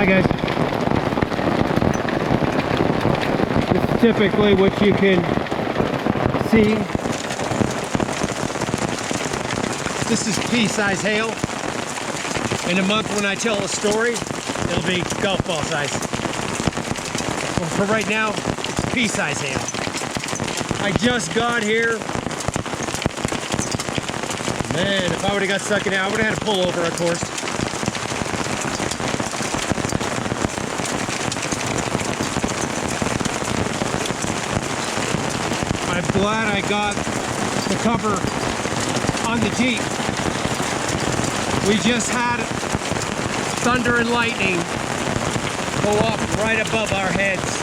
Hi guys. This is typically what you can see. This is pea-size hail. In a month when I tell a story, it'll be golf ball size. Well, for right now, it's pea-size hail. I just got here. Man, if I would have got stuck in it, I would have had to pull over, of course. I'm glad I got the cover on the Jeep. We just had thunder and lightning go up right above our heads.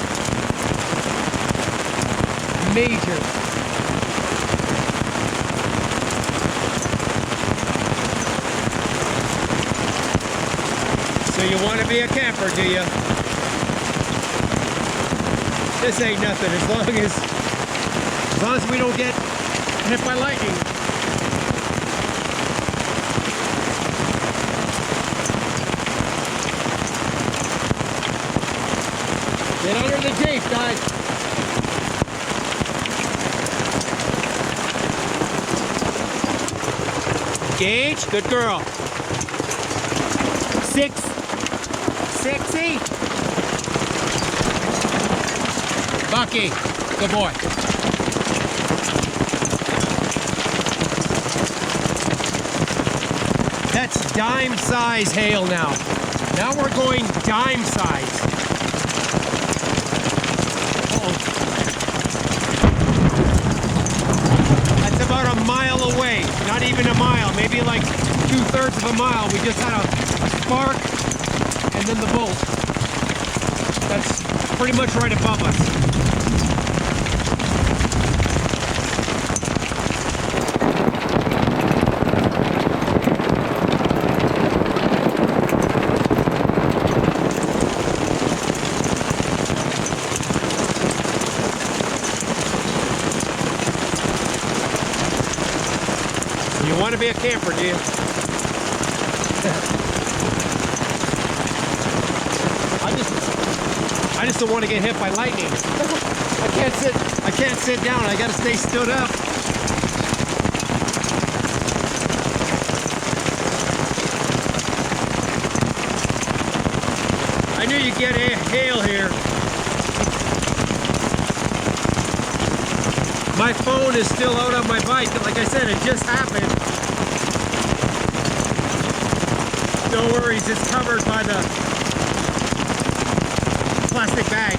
Major. So you want to be a camper, do you? This ain't nothing as long as we don't get hit by lightning. Get under the Jeep, guys. Gage, good girl. 660. Bucky, good boy. That's dime size hail now. Now we're going dime size. That's about a mile away. Not even a mile, maybe like 2/3 of a mile. We just had a spark and then the bolt. That's pretty much right above us. You want to be a camper, do you? I just don't want to get hit by lightning. I can't sit down. I gotta stay stood up. I knew you'd get hail here. My phone is still out on my bike. Like I said, it just happened. No worries, it's covered by the plastic bag.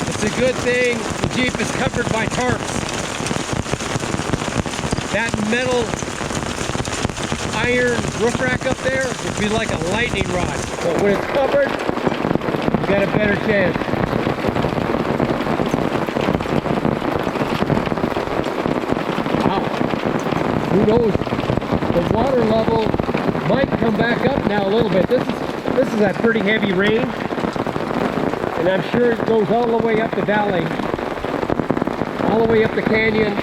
It's a good thing the Jeep is covered by tarps. That metal iron roof rack up there would be like a lightning rod. But when it's covered, you got a better chance. Wow. Who knows? The water level might come back up now a little bit. This is a pretty heavy rain. And I'm sure it goes all the way up the valley. All the way up the canyon.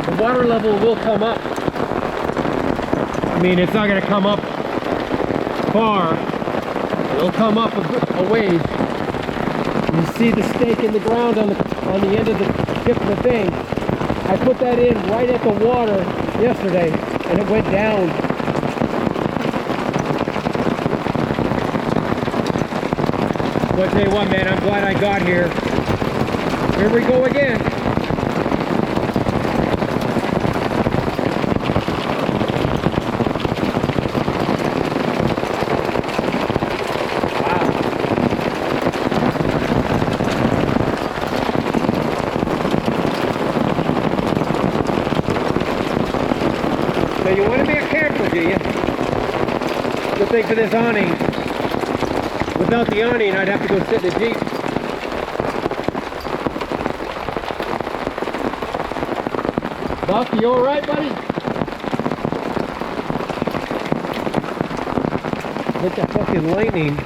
The water level will come up. I mean, it's not going to come up far. It'll come up a ways. You see the stake in the ground on the end of the tip of the thing. I put that in right at the water yesterday, and it went down. But I tell you what, man, I'm glad I got here. Here we go again. So you want to be a camper, do you? Good thing for this awning. Without the awning, I'd have to go sit in the Jeep. Buck, you all right, buddy? Hit that fucking lightning.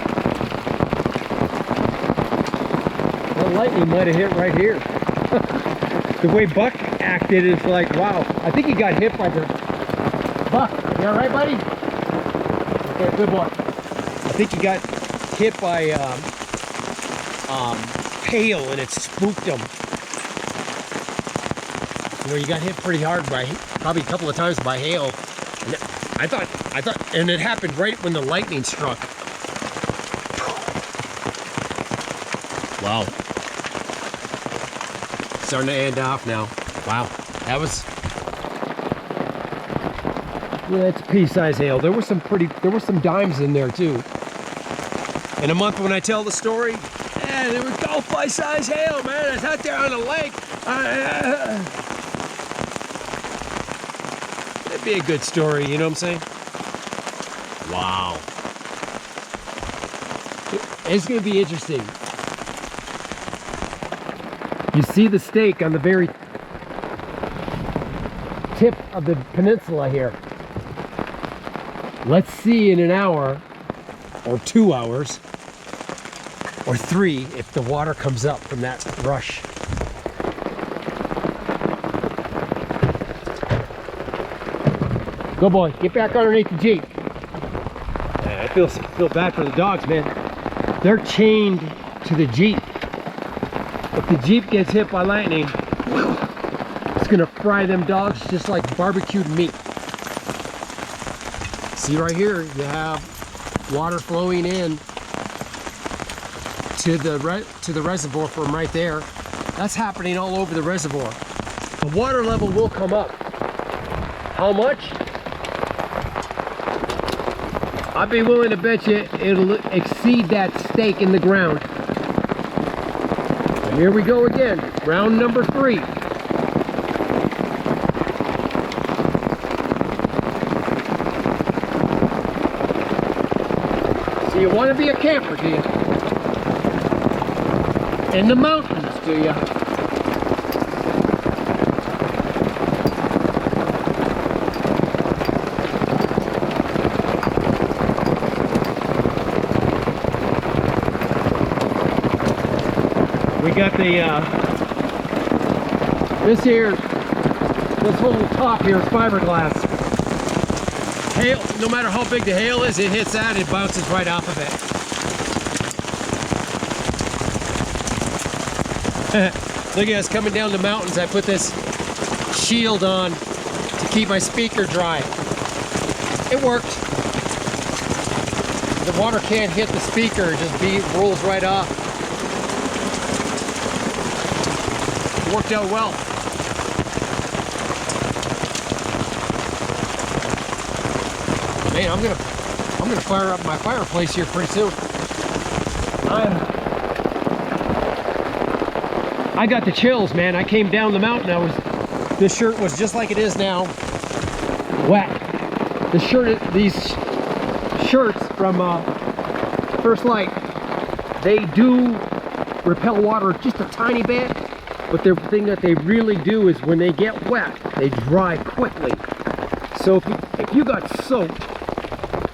lightning might have hit right here. The way Buck acted is like, wow. I think he got hit by the... Buck, you all right, buddy? Okay, good boy. I think he got hit by hail and it spooked him. You know, you got hit pretty hard by, probably a couple of times by hail. And I thought, and it happened right when the lightning struck. Wow. Starting to end off now. Wow. That was... Yeah, that's pea-size hail. There were some dimes in there too. In a month when I tell the story, yeah, there was golf-size hail, man. It's out there on the lake. That'd be a good story, you know what I'm saying? Wow. It's gonna be interesting. You see the stake on the very tip of the peninsula here. Let's see in an hour, or 2 hours, or 3 if the water comes up from that rush. Go boy, get back underneath the Jeep. Man, I feel bad for the dogs, man. They're chained to the Jeep. If the Jeep gets hit by lightning, it's gonna fry them dogs just like barbecued meat. See right here, you have water flowing in to the reservoir from right there. That's happening all over the reservoir. The water level will come up. How much? I'd be willing to bet you it'll exceed that stake in the ground. And here we go again, round number 3. So you want to be a camper, do you? In the mountains, do you? We got the, this whole top here is fiberglass. Hail, no matter how big the hail is, it hits that, it bounces right off of it. Look at us coming down the mountains. I put this shield on to keep my speaker dry. It worked. The water can't hit the speaker, it just rolls right off. Worked out well. Man, I'm gonna fire up my fireplace here pretty soon. I got the chills, man. I came down the mountain. This shirt was just like it is now, wet. These shirts from First Light, they do repel water just a tiny bit. But the thing that they really do is when they get wet, they dry quickly. So if you got soaked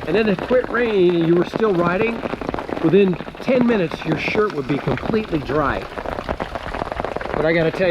and then it quit raining and you were still riding, within 10 minutes your shirt would be completely dry. But I gotta tell you,